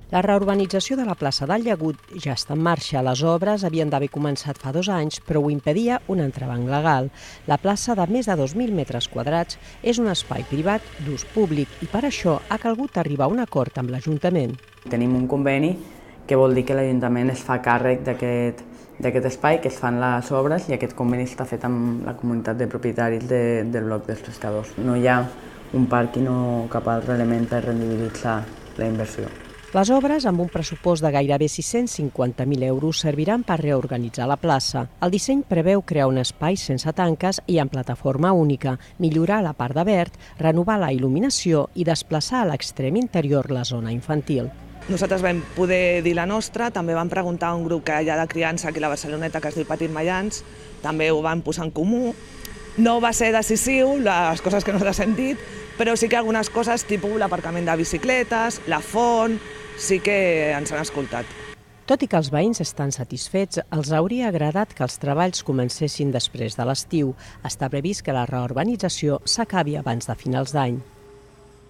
La reurbanització de la plaça del Llagut ja està en marxa. Les obres havien d'haver començat fa 2 anys, però ho impedia un entrebanc legal. La plaça, de més de 2.000 metres quadrats, és un espai privat d'ús públic i per això ha calgut arribar a un acord amb l'Ajuntament. Tenim un conveni que vol dir que l'Ajuntament es fa càrrec d'aquest espai, que es fan les obres, i aquest conveni està fet amb la comunitat de propietaris del bloc dels pescadors. No hi ha un pàrquing o cap altre element per rendibilitzar la inversió. Les obres, amb un pressupost de gairebé 650.000 euros, serviran per reorganitzar la plaça. El disseny preveu crear un espai sense tanques i en plataforma única, millorar la part de verd, renovar la il·luminació i desplaçar a l'extrem interior la zona infantil. Nosaltres vam poder dir la nostra, també vam preguntar a un grup que hi ha de criança aquí a la Barceloneta que es diu Petit Mayans, també ho van posar en comú. No va ser decisiu, les coses que nosaltres hem dit, però sí que algunes coses, tipus l'aparcament de bicicletes, la font, sí que ens han escoltat. Tot i que els veïns estan satisfets, els hauria agradat que els treballs comencessin després de l'estiu. Està previst que la reurbanització s'acabi abans de finals d'any.